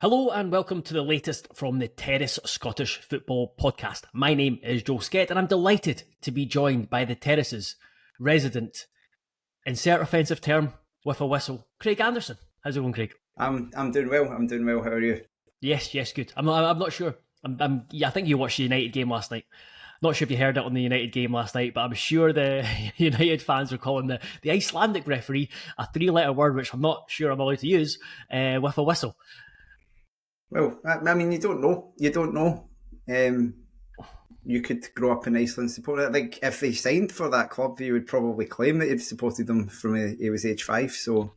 Hello and welcome to the latest from the Terrace Scottish Football Podcast. My name is Joel Sked and I'm delighted to be joined by the Terrace's resident, insert offensive term with a whistle, Craig Anderson. How's it going, Craig? I'm doing well. How are you? Yes, good. I'm not sure. I think you watched the United game last night. Not sure if you heard it on the United game last night, but I'm sure the United fans were calling the Icelandic referee a three-letter word, which I'm not sure I'm allowed to use, with a whistle. Well, I mean, you don't know. You could grow up in Iceland supporting. Like, if they signed for that club, he would probably claim that he'd supported them from he was age 5. So,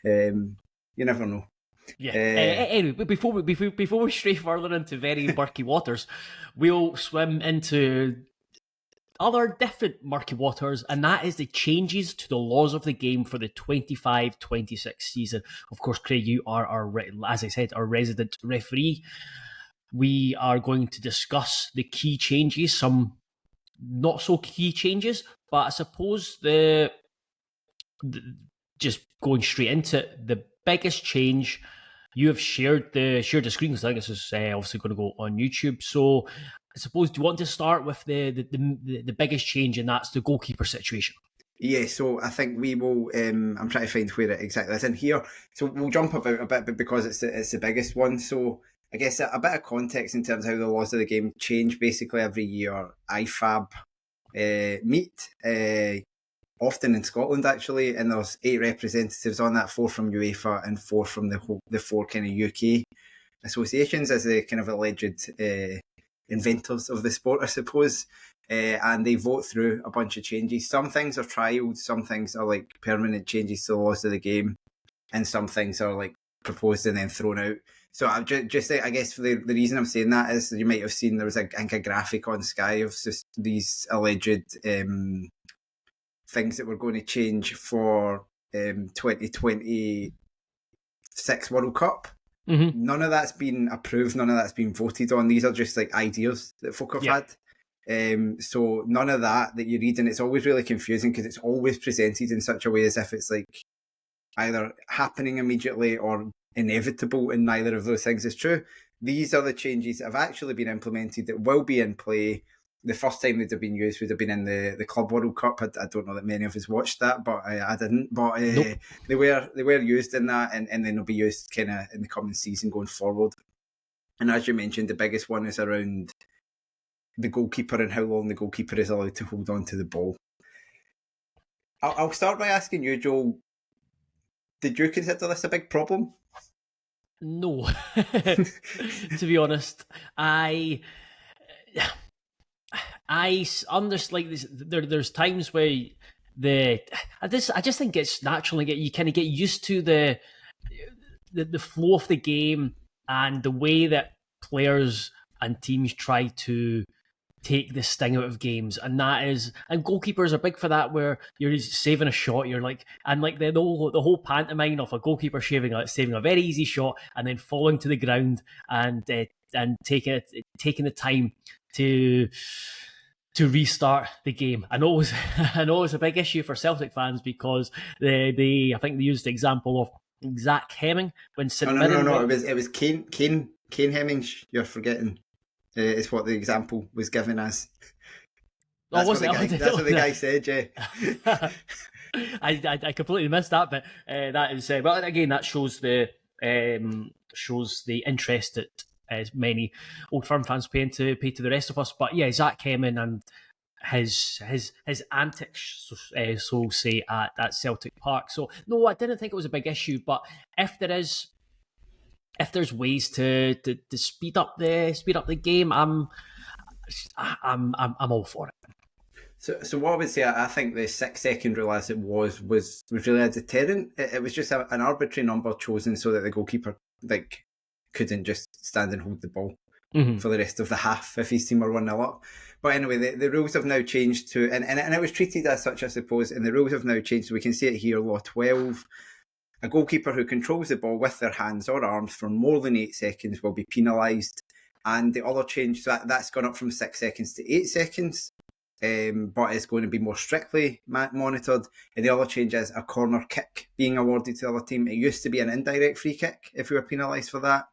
you never know. Yeah. Anyway, before we stray further into very murky waters, we'll swim into other different murky waters, and that is the changes to the laws of the game for the 25-26 season. Of course, Craig, you are as I said, our resident referee. We are going to discuss the key changes, some not so key changes, but I suppose just going straight into it, the biggest change. You have shared the screen because I think this is obviously going to go on YouTube. So I suppose, do you want to start with the biggest change, and that's the goalkeeper situation? Yeah, so I think we will. I'm trying to find where it exactly is in here. So we'll jump about a bit, but because it's the biggest one. So I guess a bit of context in terms of how the laws of the game change. Basically, every year IFAB meet. Often in Scotland, actually, and there's 8 representatives on that, 4 from UEFA and 4 from the 4 kind of UK associations as the kind of alleged inventors of the sport, I suppose. And they vote through a bunch of changes. Some things are trialled, some things are like permanent changes to the laws of the game, and some things are like proposed and then thrown out. So I just I guess the reason I'm saying that is you might have seen there was a graphic on Sky of just these alleged things that we're going to change for 2026 World Cup. Mm-hmm. None of that's been approved. None of that's been voted on. These are just like ideas that folk have had. So none of that you read, and it's always really confusing because it's always presented in such a way as if it's like either happening immediately or inevitable, and neither of those things is true. These are the changes that have actually been implemented that will be in play. The first time they'd have been used would have been in the Club World Cup. I don't know that many of us watched that, but I didn't. But Nope. they were used in that, and then they'll be used kind of in the coming season going forward. And as you mentioned, the biggest one is around the goalkeeper and how long the goalkeeper is allowed to hold on to the ball. I'll start by asking you, Joel, did you consider this a big problem? No. To be honest, I understand, like this. There's times where I just think it's natural. You kind of get used to the flow of the game and the way that players and teams try to take the sting out of games, and goalkeepers are big for that. Where you're saving a shot, you're like, and like the whole pantomime of a goalkeeper saving a very easy shot and then falling to the ground and taking the time to restart the game. I know it's a big issue for Celtic fans because I think they used the example of Zach Hemming when St Mirren. No. It was Kane Hemming. You're forgetting. Is what the example was given as. That's what the guy said. Yeah. I completely missed that, but that is well. Again, that shows the interest that many Old Firm fans pay to the rest of us. But yeah, Zach Hemming and his antics, so say at Celtic Park. So no, I didn't think it was a big issue. But if there's ways to speed up the game, I'm all for it. So what I would say, I think the 6-second rule as it was really a deterrent. It was just an arbitrary number chosen so that the goalkeeper couldn't just stand and hold the ball for the rest of the half if his team were 1-0 up. But anyway, the rules have now changed to, and it was treated as such, I suppose, and the rules have now changed. So we can see it here, Law 12. A goalkeeper who controls the ball with their hands or arms for more than 8 seconds will be penalised. And the other change, that's gone up from 6 seconds to 8 seconds, but it's going to be more strictly monitored. And the other change is a corner kick being awarded to the other team. It used to be an indirect free kick if we were penalised for that.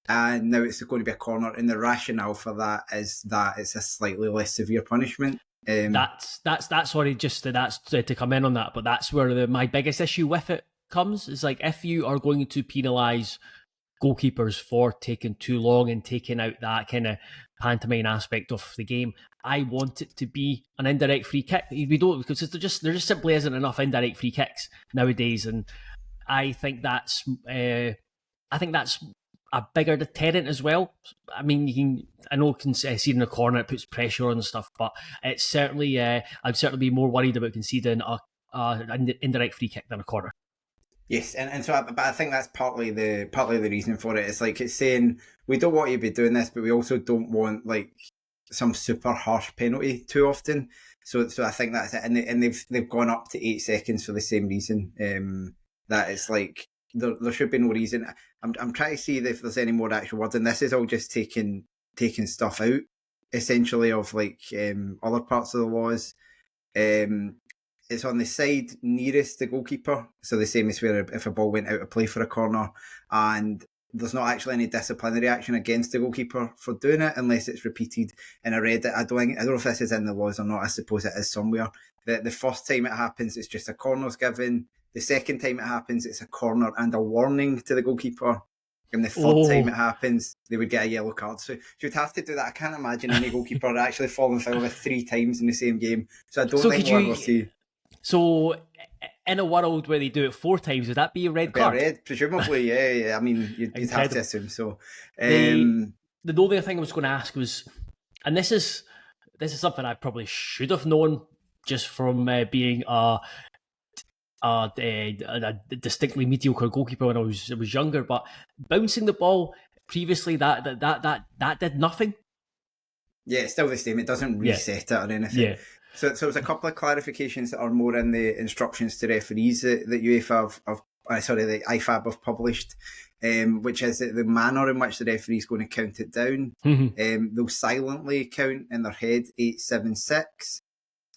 and now it's going to be a corner. And the rationale for that is that it's a slightly less severe punishment. That's sorry, just that's to come in on that, but that's where my biggest issue with it comes. Is like, if you are going to penalise goalkeepers for taking too long and taking out that kind of pantomime aspect of the game, I want it to be an indirect free kick. We don't, because there just simply isn't enough indirect free kicks nowadays, and I think that's a bigger deterrent as well. I mean, I know conceding a corner, it puts pressure on and stuff, but it's certainly I'd certainly be more worried about conceding an indirect free kick than a corner. Yes, and so, but I think that's partly the reason for it. It's like, it's saying we don't want you to be doing this, but we also don't want like some super harsh penalty too often. So I think that's it, and they've gone up to 8 seconds for the same reason. That it's like there should be no reason. I'm trying to see if there's any more actual words, and this is all just taking stuff out essentially of like other parts of the laws. It's on the side nearest the goalkeeper, so the same as where if a ball went out of play for a corner, and there's not actually any disciplinary action against the goalkeeper for doing it unless it's repeated. And I read it. I don't know if this is in the laws or not. I suppose it is somewhere. The first time it happens, it's just a corner's given. The second time it happens, it's a corner and a warning to the goalkeeper. And the third time it happens, they would get a yellow card. So you'd have to do that. I can't imagine any goalkeeper actually falling foul with 3 times in the same game. So I don't think we'll ever see. So, in a world where they do it 4 times, would that be a red card? Red, presumably, yeah. I mean, you'd have to assume so. The only thing I was going to ask was, and this is something I probably should have known just from being a distinctly mediocre goalkeeper when I was younger, but bouncing the ball previously, that did nothing. Yeah, it's still the same. It doesn't reset it or anything. Yeah. So there's a couple of clarifications that are more in the instructions to referees that UEFA the IFAB have published, which is that the manner in which the referee is going to count it down. Mm-hmm. They'll silently count in their head 8, 7, 6,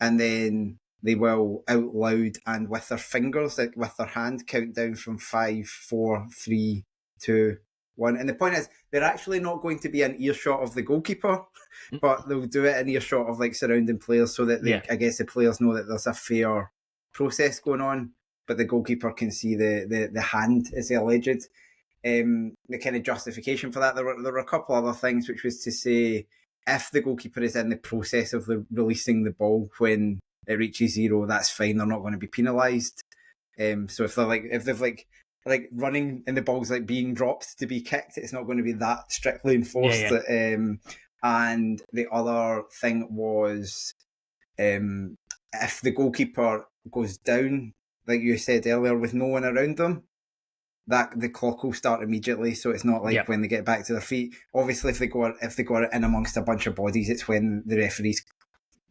and then they will out loud and with their fingers, like with their hand, count down from 5, 4, 3, 2, 1. And the point is, they're actually not going to be an earshot of the goalkeeper, but they'll do it in earshot of like surrounding players, so that I guess the players know that there's a fair process going on, but the goalkeeper can see the hand as the alleged. The kind of justification for that, there were a couple other things, which was to say, if the goalkeeper is in the process of releasing the ball when it reaches 0, that's fine. They're not going to be penalised. So if they've running and the ball's like being dropped to be kicked, it's not going to be that strictly enforced. And the other thing was, if the goalkeeper goes down, like you said earlier, with no one around them, that the clock will start immediately. So it's not like when they get back to their feet. Obviously, if they go in amongst a bunch of bodies, it's when the referee's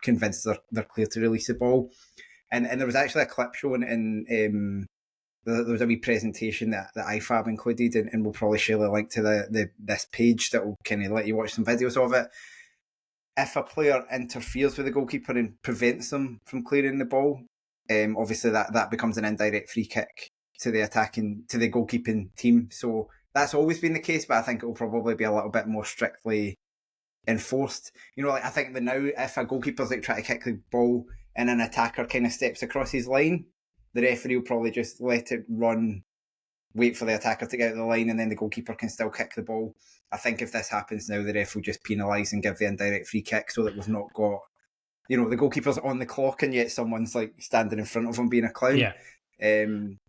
convinced they're clear to release the ball. And there was actually a clip shown in there was a wee presentation that IFAB included, and we'll probably share the link to this page that will kind of let you watch some videos of it. If a player interferes with the goalkeeper and prevents them from clearing the ball, obviously that becomes an indirect free kick to the goalkeeping team. So that's always been the case, but I think it will probably be a little bit more strictly enforced. I think that now, if a goalkeeper's like trying to kick the ball and an attacker kind of steps across his line, the referee will probably just let it run, wait for the attacker to get out of the line, and then the goalkeeper can still kick the ball. I think if this happens now, the ref will just penalise and give the indirect free kick, so that we've not got, the goalkeeper's on the clock and yet someone's like standing in front of him being a clown. Yeah.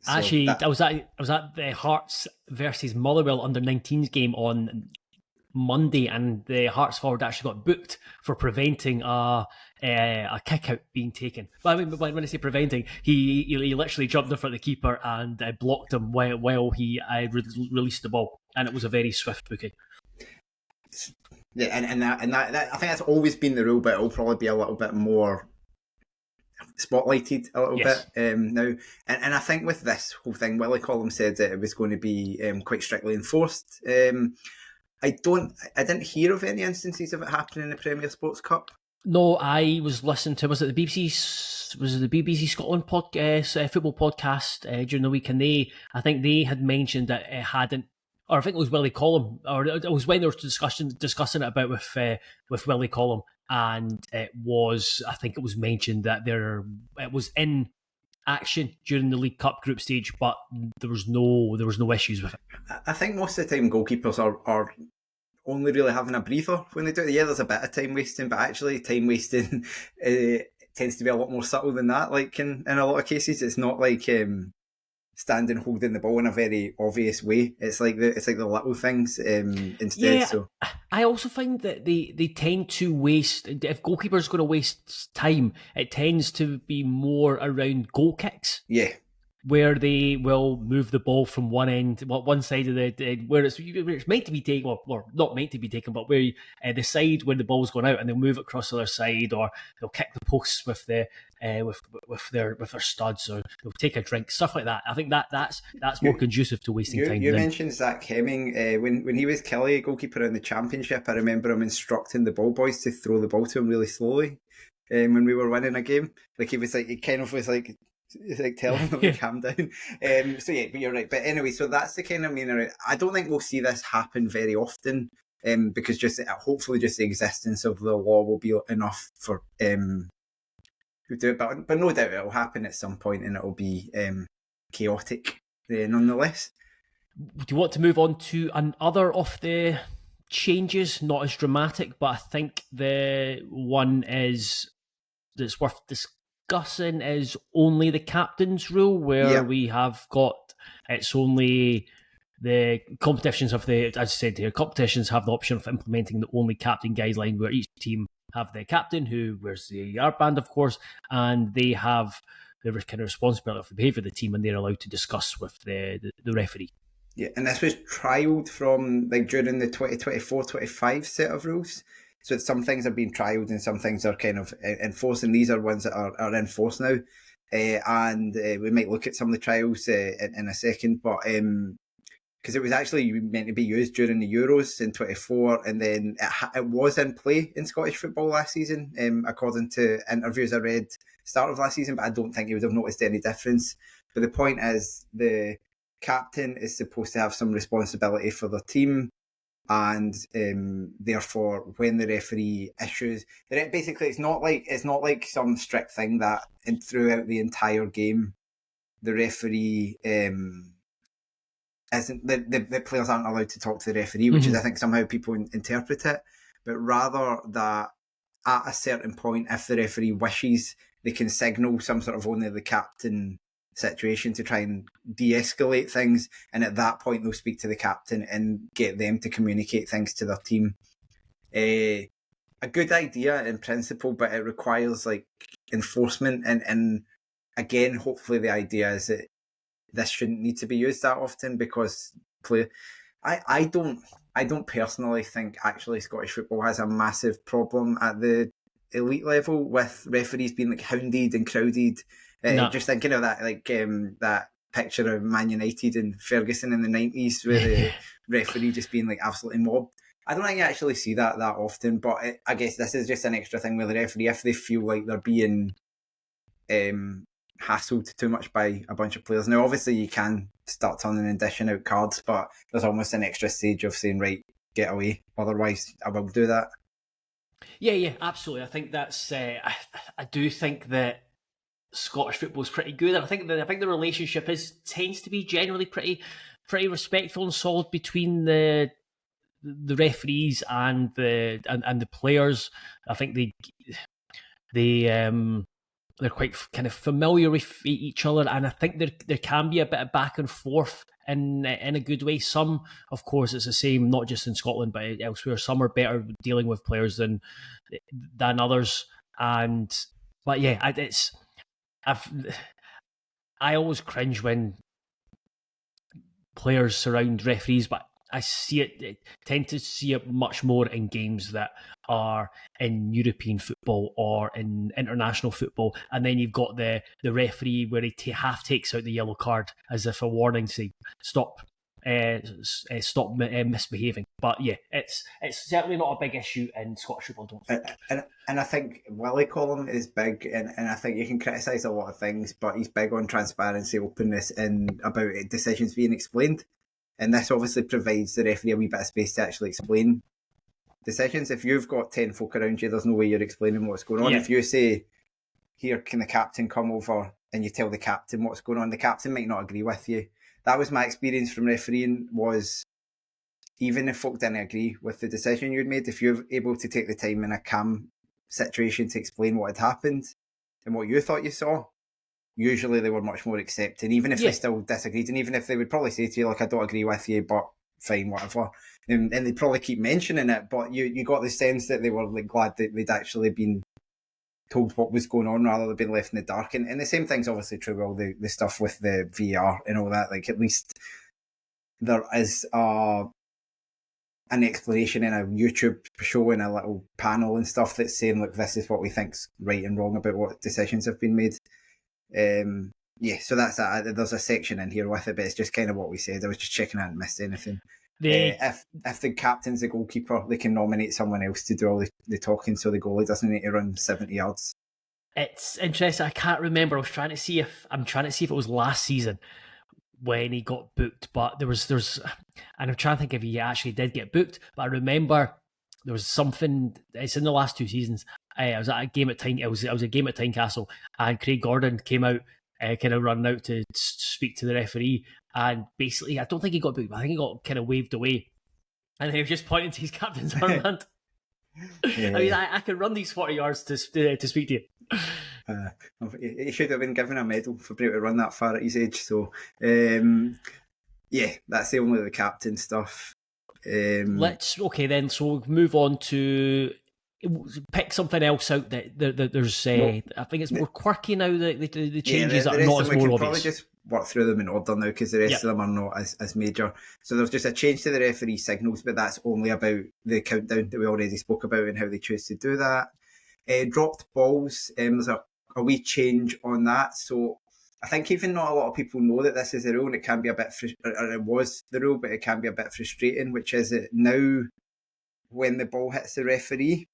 Actually, I was at the Hearts versus Motherwell under-19s game on Monday, and the Hearts forward actually got booked for preventing a kick out being taken. But I mean, when I say preventing, he literally jumped in front of the keeper and blocked him while he released the ball, and it was a very swift booking. Yeah, and that I think that's always been the rule, but it'll probably be a little bit more spotlighted a little bit now. And I think with this whole thing, Willie Collum said that it was going to be quite strictly enforced. I didn't hear of any instances of it happening in the Premier Sports Cup. No, I was listening to, was it the BBC Scotland podcast, football podcast during the week, and I think they had mentioned that it hadn't or I think it was Willie Collum, or it was when they were discussing it about with Willie Collum, and I think it was mentioned that it was in action during the League Cup group stage, but there was no issues with it. I think most of the time goalkeepers are only really having a breather when they do it. Yeah, there's a bit of time wasting, but actually time wasting tends to be a lot more subtle than that. Like in a lot of cases, it's not like standing holding the ball in a very obvious way. It's like the little things instead. Yeah, So I also find that they tend to waste. If goalkeepers going to waste time, it tends to be more around goal kicks, yeah, where they will move the ball from one side of the where it's meant to be taken, or not meant to be taken, but where the side where the ball's gone out, and they'll move it across the other side, or they'll kick the posts with the with their studs, or they'll take a drink, stuff like that. I think that's more conducive to wasting time. You mentioned Zach Hemming when he was Kelly goalkeeper in the Championship. I remember him instructing the ball boys to throw the ball to him really slowly when we were winning a game. Like he kind of was like. It's like telling them to calm down. So yeah, but you're right. But anyway, so that's the kind of main. I don't think we'll see this happen very often, because hopefully just the existence of the law will be enough for who do it. But no doubt it'll happen at some point, and it'll be chaotic nonetheless. Do you want to move on to another of the changes? Not as dramatic, but I think the one that's worth discussing is only the captain's rule, where we have got it's only the competitions have as I said here, competitions have the option of implementing the only captain guideline, where each team have the captain who wears the armband, of course, and they have the kind of responsibility of the behaviour of the team, and they're allowed to discuss with the referee. Yeah, and this was trialled from like during the 2024-25 set of rules. So some things are being trialled and some things are kind of enforced, and these are ones that are enforced now. And we might look at some of the trials in a second, but because it was actually meant to be used during the Euros in 24, and then it was in play in Scottish football last season, according to interviews I read start of last season, but I don't think you would have noticed any difference. But the point is, the captain is supposed to have some responsibility for the team, and therefore when the referee issues basically it's not like some strict thing that throughout the entire game the referee isn't the players aren't allowed to talk to the referee, which is I think somehow people interpret it, but rather that at a certain point, if the referee wishes, they can signal some sort of only the captain situation to try and de-escalate things, and at that point they'll speak to the captain and get them to communicate things to their team. A good idea in principle, but it requires like enforcement, and again hopefully the idea is that this shouldn't need to be used that often, because I don't personally think actually Scottish football has a massive problem at the elite level with referees being like hounded and crowded. No. Just thinking of that, like that picture of Man United and Ferguson in the 90s, where the referee just being like absolutely mobbed. I don't think you actually see that often, but I guess this is just an extra thing with the referee. If they feel like they're being hassled too much by a bunch of players. Now, obviously, you can start turning and dishing out cards, but there's almost an extra stage of saying, right, get away. Otherwise, I will do that. Yeah, absolutely. I think that's. I do think that Scottish football is pretty good, and I think the relationship tends to be generally pretty respectful and solid between the referees and the players. I think they're quite kind of familiar with each other, and I think there can be a bit of back and forth in a good way. Some, of course, it's the same, not just in Scotland but elsewhere. Some are better dealing with players than others, but yeah, I always cringe when players surround referees, but I tend to see it much more in games that are in European football or in international football, and then you've got the referee where he half takes out the yellow card as if a warning, saying stop misbehaving. But yeah, it's certainly not a big issue in Scottish football. And I think Willie Collum is big, and I think you can criticise a lot of things, but he's big on transparency, openness, and about decisions being explained. And this obviously provides the referee a wee bit of space to actually explain decisions. If you've got 10 folk around you, there's no way you're explaining what's going on. Yeah. If you say, here, can the captain come over, and you tell the captain what's going on, the captain might not agree with you. That was my experience from refereeing, was even if folk didn't agree with the decision you'd made, if you're able to take the time in a calm situation to explain what had happened and what you thought you saw, usually they were much more accepting, even if they still disagreed, and even if they would probably say to you, like, I don't agree with you, but fine, whatever. And they'd probably keep mentioning it, but you got the sense that they were like glad that they'd actually been told what was going on rather than being left in the dark. And the same thing's obviously true with all the stuff with the VR and all that. Like, at least there is an explanation in a YouTube show and a little panel and stuff that's saying, look, this is what we think's right and wrong about what decisions have been made. So that's that. There's a section in here with it, but it's just kind of what we said. I was just checking I hadn't missed anything. If the captain's the goalkeeper, they can nominate someone else to do all the talking, so the goalie doesn't need to run 70 yards. It's interesting. I can't remember. I was trying to see if it was last season when he got booked, but there's and I'm trying to think if he actually did get booked, but I remember there was something. It's in the last 2 seasons. I was at a game at Tynecastle. I was a game at Tynecastle, and Craig Gordon came out, kind of running out to speak to the referee, and basically, I don't think he got booked, but I think he got kind of waved away, and he was just pointing to his captain's armband. I mean, I can run these 40 yards to speak to you. He should have been given a medal for being able to run that far at his age. So, that's the only the captain stuff. So we'll move on to pick something else out that there's. I think it's more quirky now. The changes are not as more obvious. Probably just work through them in order now, because the rest of them are not as major. So there's just a change to the referee signals, but that's only about the countdown that we already spoke about and how they choose to do that. Dropped balls. There's a wee change on that. So I think even not a lot of people know that this is the rule, and it can be a bit, or it was the rule, but it can be a bit frustrating, which is that now when the ball hits the referee,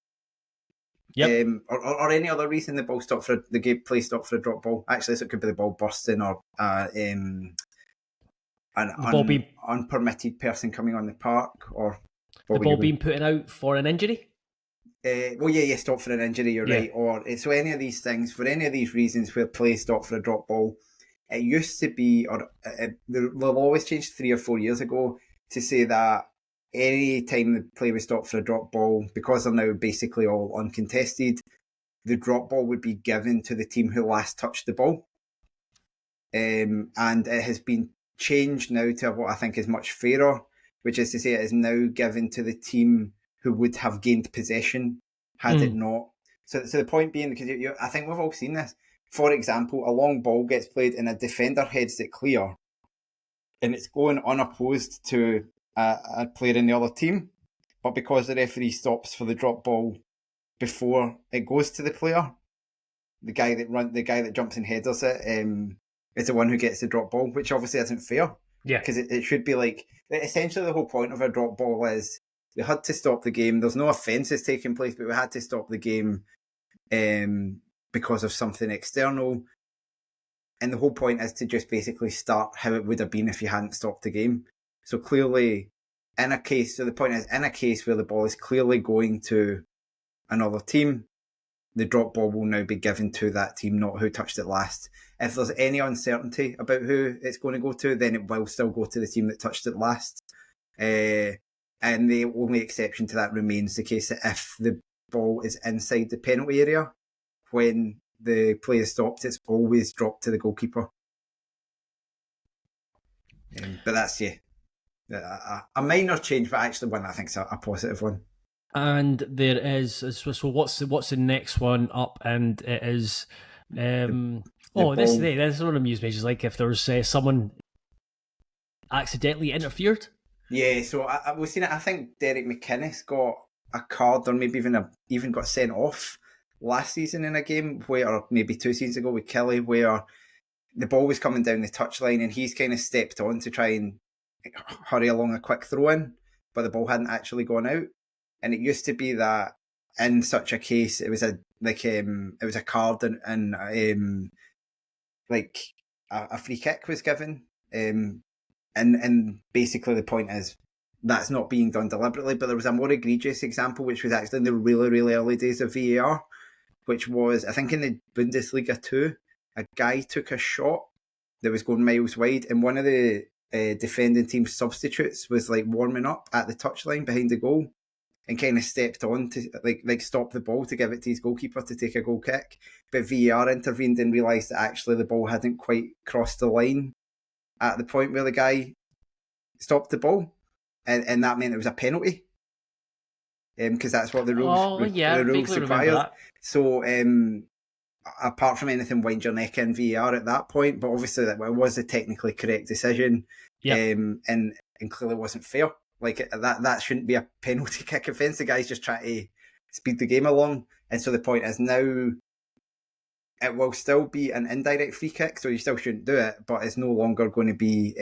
or any other reason the ball stopped for the game play stopped for a drop ball. Actually, so it could be the ball bursting or an unpermitted person coming on the park, or the ball being put out for an injury. Stop for an injury, you're right. Or so any of these things, for any of these reasons where play stopped for a drop ball, it used to be, or they'll always change 3 or 4 years ago to say that any time the play was stopped for a drop ball, because they're now basically all uncontested, the drop ball would be given to the team who last touched the ball. And it has been changed now to what I think is much fairer, which is to say it is now given to the team who would have gained possession had it not. So the point being, because I think we've all seen this. For example, a long ball gets played and a defender heads it clear, and it's going unopposed to a player in the other team, but because the referee stops for the drop ball before it goes to the player, the guy that jumps and headers it is the one who gets the drop ball, which obviously isn't fair. Yeah, because it should be like, essentially the whole point of a drop ball is we had to stop the game. There's no offences taking place, but we had to stop the game because of something external. And the whole point is to just basically start how it would have been if you hadn't stopped the game. So clearly, the point is, in a case where the ball is clearly going to another team, the drop ball will now be given to that team, not who touched it last. If there's any uncertainty about who it's going to go to, then it will still go to the team that touched it last. And the only exception to that remains the case that if the ball is inside the penalty area, when the play is stopped, it's always dropped to the goalkeeper. But that's a minor change, but actually one I think is a positive one. And there is, so what's the next one up? And it is this one amused me. It's like if there's someone accidentally interfered. Yeah, so we've seen it. I think Derek McInnes got a card, or maybe even got sent off last season in a game or maybe 2 seasons ago with Kelly, where the ball was coming down the touchline and he's kind of stepped on to try and hurry along a quick throw in, but the ball hadn't actually gone out. And it used to be that in such a case, it was a card and like a free kick was given. and basically the point is that's not being done deliberately. But there was a more egregious example, which was actually in the really, really early days of VAR, which was, I think, in the Bundesliga 2, a guy took a shot that was going miles wide, and one of the defending team substitutes was like warming up at the touchline behind the goal and kind of stepped on to like stop the ball to give it to his goalkeeper to take a goal kick. But VAR intervened and realised that actually the ball hadn't quite crossed the line at the point where the guy stopped the ball, and that meant it was a penalty. Because that's what the rules required. So apart from anything, wind your neck in VAR at that point, but obviously that was a technically correct decision, and clearly wasn't fair. Like that shouldn't be a penalty kick offence. The guy's just trying to speed the game along, and so the point is now it will still be an indirect free kick, so you still shouldn't do it, but it's no longer going to be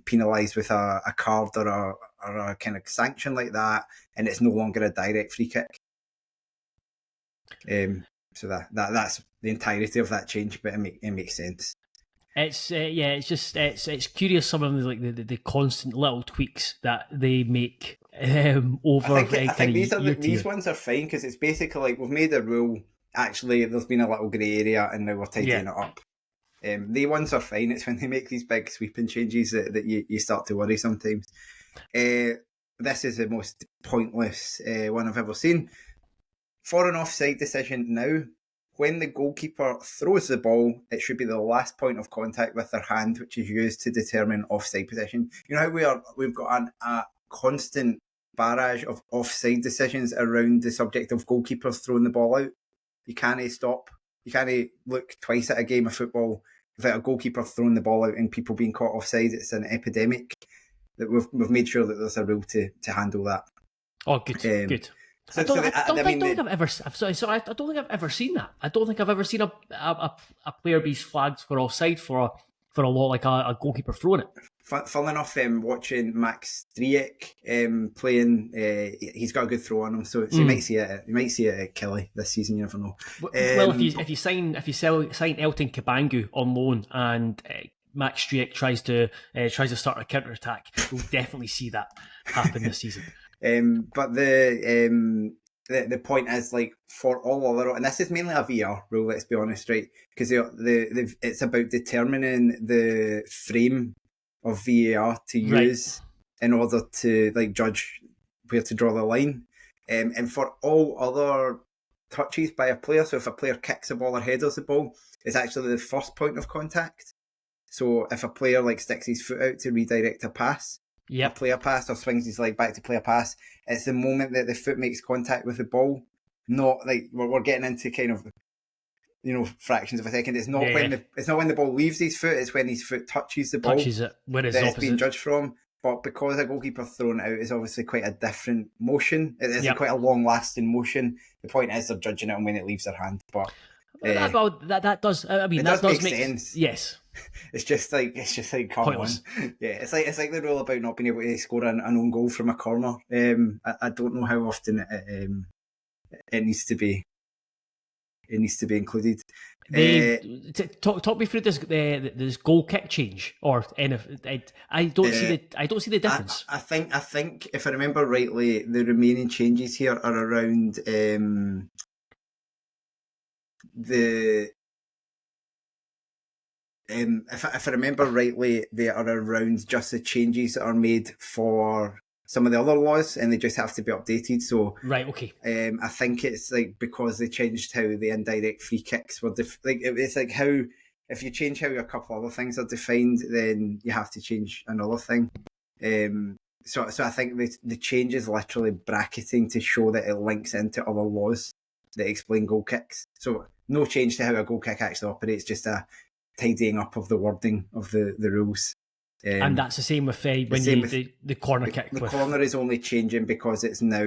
penalised with a card or a kind of sanction like that, and it's no longer a direct free kick. So that's the entirety of that change, but it makes sense. It's it's curious, some of the constant little tweaks that they make over. I think these ones are fine because it's basically like we've made a rule. Actually, there's been a little grey area, and now we're tidying it up. The ones are fine. It's when they make these big sweeping changes that you start to worry sometimes. This is the most pointless one I've ever seen. For an offside decision now, when the goalkeeper throws the ball, it should be the last point of contact with their hand, which is used to determine offside position. You know how we've got a constant barrage of offside decisions around the subject of goalkeepers throwing the ball out? You can't stop. You can't look twice at a game of football without a goalkeeper throwing the ball out and people being caught offside. It's an epidemic. That we've made sure that there's a rule to handle that. Oh, good, good. I don't think I've ever seen that. I don't think I've ever seen a player be flagged for offside for a lot, like a goalkeeper throwing it. Fun enough, watching Max Striek playing, he's got a good throw on him, so you might see it. You might see it at Kelly this season. You never know. Well, if you sign Elton Kabangu on loan and Max Striek tries to start a counter attack, we'll definitely see that happen this season. But the point is, like, for all other, and this is mainly a VR rule, let's be honest, right? Because it's about determining the frame of VAR to use in order to like judge where to draw the line. And for all other touches by a player, so if a player kicks a ball or headers the ball, it's actually the first point of contact. So if a player like sticks his foot out to redirect a pass, a player pass, or swings his leg back to play a pass, it's the moment that the foot makes contact with the ball. Not like we're getting into kind of, you know, fractions of a second. It's not when the ball leaves his foot. It's when his foot touches the ball. Touches it when it's opposite. Being judged from. But because a goalkeeper thrown it out is obviously quite a different motion. It is quite a long-lasting motion. The point is they're judging it when it leaves their hand. But that does. I mean, that does make sense. Yes. It's just like come pointless. On. Yeah, it's like the rule about not being able to score an own goal from a corner. I don't know how often it needs to be. It needs to be included. Talk me through this goal kick change, or anything. I don't see the difference. I think if I remember rightly, the remaining changes here are around if I remember rightly, they are around just the changes that are made for some of the other laws, and they just have to be updated. So right, okay. I think it's like because they changed how the indirect free kicks were it's like how if you change how a couple other things are defined, then you have to change another thing. So I think the change is literally bracketing to show that it links into other laws that explain goal kicks. So no change to how a goal kick actually operates, just a tidying up of the wording of the rules. And that's the same with the corner kick. The corner is only changing because it's now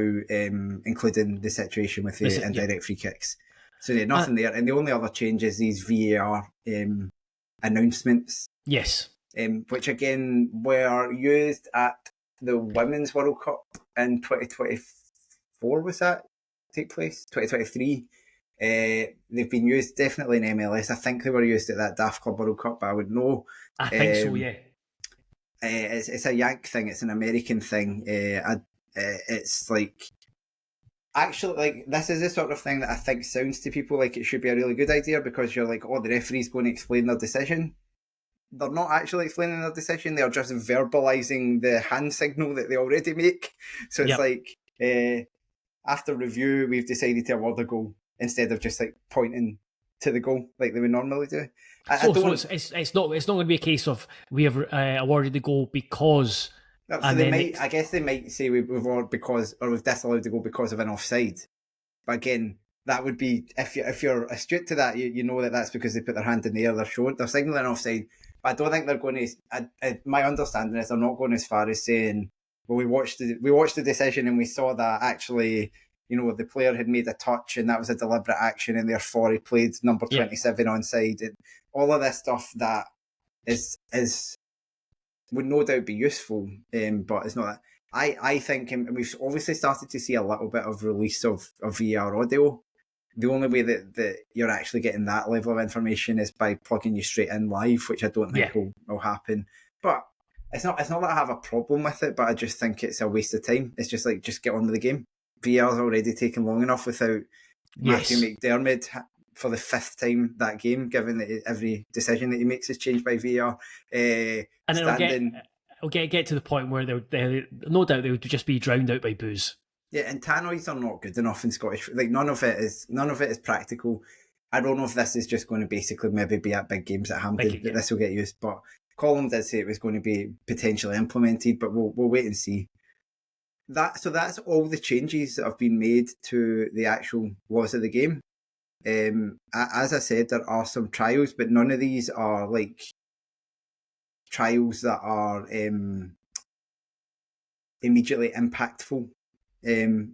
including the situation with the indirect free kicks. So yeah, nothing there. And the only other change is these VAR announcements. Yes. Which again were used at the Women's World Cup in 2024, was that take place? 2023. They've been used definitely in MLS. I think they were used at that Daft Club World Cup, but I would know. I think so, yeah. it's a Yank thing. It's an American thing. It's like actually like this is the sort of thing that I think sounds to people like it should be a really good idea because you're like, oh, the referee's going to explain their decision. They're not actually explaining their decision. They're just verbalizing the hand signal that they already make. So it's like after review, we've decided to award a goal instead of just like pointing to the goal like they would normally do. So it's not going to be a case of we have awarded the goal because. So I guess they might say we've awarded because, or we've disallowed the goal because of an offside. But again, that would be if you're astute to that, you know that's because they put their hand in the air, they're signalling offside. But I don't think they're going to. My understanding is they're not going as far as saying, well, we watched the decision and we saw that actually, the player had made a touch and that was a deliberate action and therefore he played number 27 onside. And all of this stuff that is would no doubt be useful, but it's not that. I think, and we've obviously started to see a little bit of release of VAR audio. The only way that you're actually getting that level of information is by plugging you straight in live, which I don't think will happen. But it's not that I have a problem with it, but I just think it's a waste of time. It's just like, just get on with the game. VAR's already taken long enough without Matthew McDermott for the 5th time that game, given that every decision that he makes is changed by VAR. And it'll get to the point where they'll no doubt they would just be drowned out by boos. Yeah, and tannoys are not good enough in Scottish. Like none of it is practical. I don't know if this is just going to basically maybe be at big games at Hampden that this will get used. But Colin did say it was going to be potentially implemented, but we'll wait and see. So that's all the changes that have been made to the actual laws of the game. As I said, there are some trials, but none of these are like trials that are immediately impactful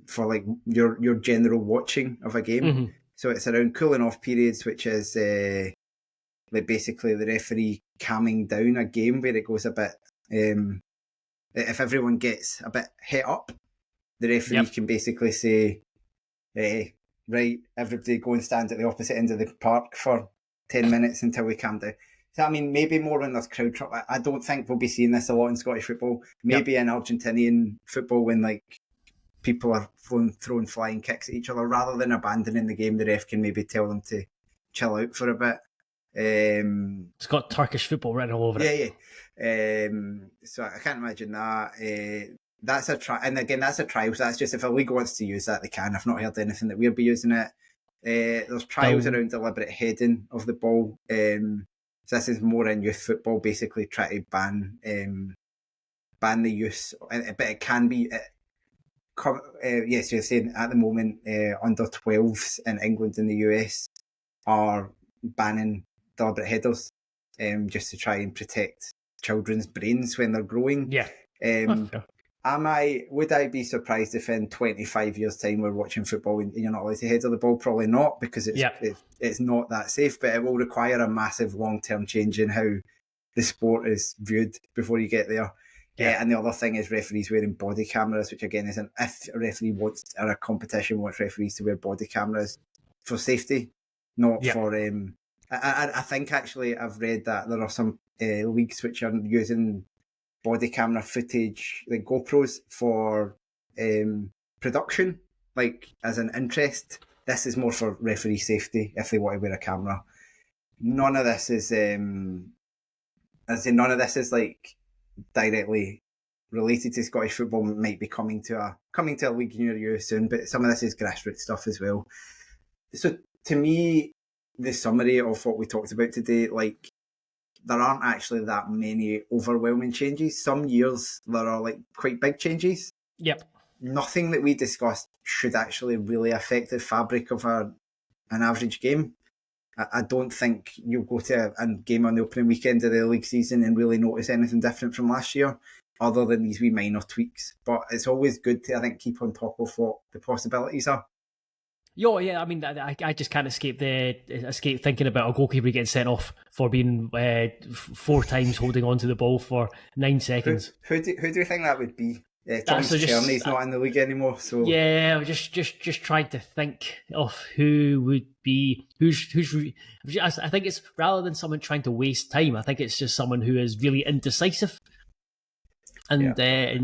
for like your general watching of a game. Mm-hmm. So it's around cooling off periods, which is like basically the referee calming down a game where it goes a bit. If everyone gets a bit het up, the referee can basically say, right, everybody go and stand at the opposite end of the park for 10 minutes until we calm down. So, I mean, maybe more when there's crowd trouble. I don't think we'll be seeing this a lot in Scottish football. Maybe in Argentinian football when like people are throwing flying kicks at each other. Rather than abandoning the game, the ref can maybe tell them to chill out for a bit. It's got Turkish football written all over it. Yeah. So I can't imagine that. That's a try, and again, that's a trial. So that's just if a league wants to use that, they can. I've not heard anything that we'll be using it. There's trials around deliberate heading of the ball. So this is more in youth football, basically try to ban the use, but it can be. Yes, you're saying at the moment under 12s in England and the US are banning deliberate headers, just to try and protect children's brains when they're growing. Yeah. Would I be surprised if in 25 years' time we're watching football and you're not allowed to header the ball? Probably not, because it's not that safe, but it will require a massive long-term change in how the sport is viewed before you get there. And the other thing is referees wearing body cameras, which again isn't, if a referee wants, or a competition wants referees to wear body cameras for safety, not for... I think actually I've read that there are some leagues which are using body camera footage, like GoPros, for production, like as an interest. This is more for referee safety if they want to wear a camera. None of this is like directly related to Scottish football. Might be coming to a league near you soon, but some of this is grassroots stuff as well. So to me, the summary of what we talked about today, like, there aren't actually that many overwhelming changes. Some years there are like quite big changes. Yep. Nothing that we discussed should actually really affect the fabric of an average game. I don't think you'll go to a game on the opening weekend of the league season and really notice anything different from last year, other than these wee minor tweaks. But it's always good to, I think, keep on top of what the possibilities are. I mean, I just can't escape thinking about a goalkeeper getting sent off for being 4 times holding on to the ball for 9 seconds. Who do you think that would be? Thomas Cherney's not in the league anymore, so yeah, just trying to think of who would be who's. I think it's, rather than someone trying to waste time, I think it's just someone who is really indecisive. And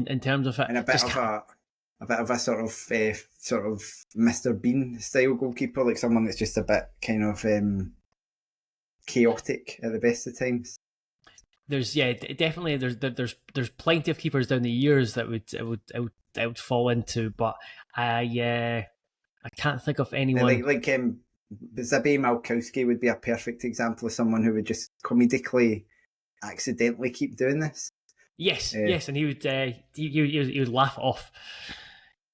in terms of it, and a bit of a sort of Mr. Bean style goalkeeper, like someone that's just a bit kind of chaotic at the best of times. There's definitely there's plenty of keepers down the years that would fall into, but I can't think of anyone like Zabe Malkowski would be a perfect example of someone who would just comedically accidentally keep doing this. Yes, and he would laugh off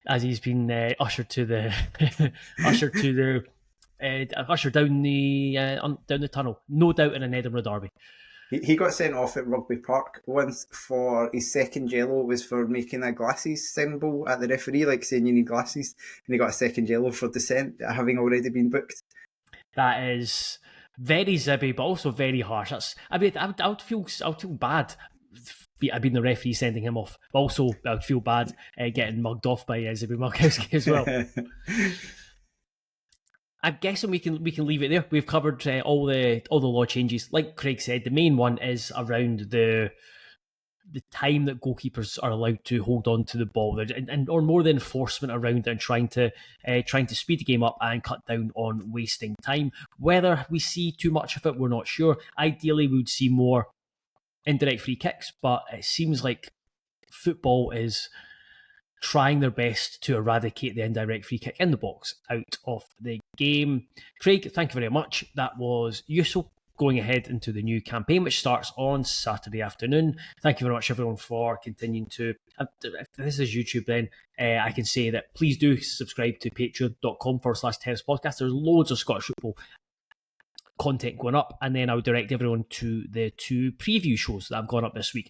as he's been ushered down the tunnel. No doubt in an Edinburgh derby. He got sent off at Rugby Park once for his second yellow was for making a glasses symbol at the referee, like saying you need glasses, and he got a second yellow for dissent, having already been booked. That is very zibby, but also very harsh. I would feel bad. I've been the referee sending him off. But also, I would feel bad getting mugged off by Zabe Malkowski as well. I'm guessing we can leave it there. We've covered all the law changes. Like Craig said, the main one is around the time that goalkeepers are allowed to hold on to the ball, and or more the enforcement around it, and trying to speed the game up and cut down on wasting time. Whether we see too much of it, we're not sure. Ideally, we would see more indirect free kicks, but it seems like football is trying their best to eradicate the indirect free kick in the box out of the game. Craig, thank you very much. That was useful going ahead into the new campaign, which starts on Saturday afternoon. Thank you very much, everyone, for continuing to... If this is YouTube, then I can say that please do subscribe to patreon.com/Tennis Podcast. There's loads of Scottish football content going up, and then I would direct everyone to the 2 preview shows that have gone up this week,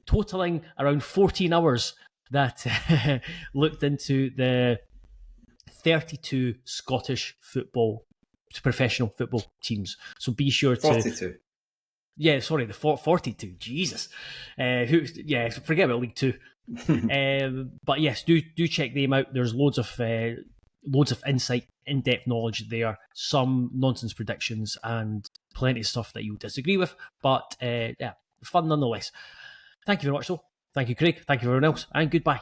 totaling around 14 hours that looked into the 32 Scottish professional football teams. So be sure to... 42. Yeah, sorry, the 42. Jesus. Forget about League 2. But yes, do check them out. There's loads of insight, in-depth knowledge there, some nonsense predictions, and plenty of stuff that you disagree with. But fun nonetheless. Thank you very much, though. Thank you, Craig. Thank you, everyone else. And goodbye.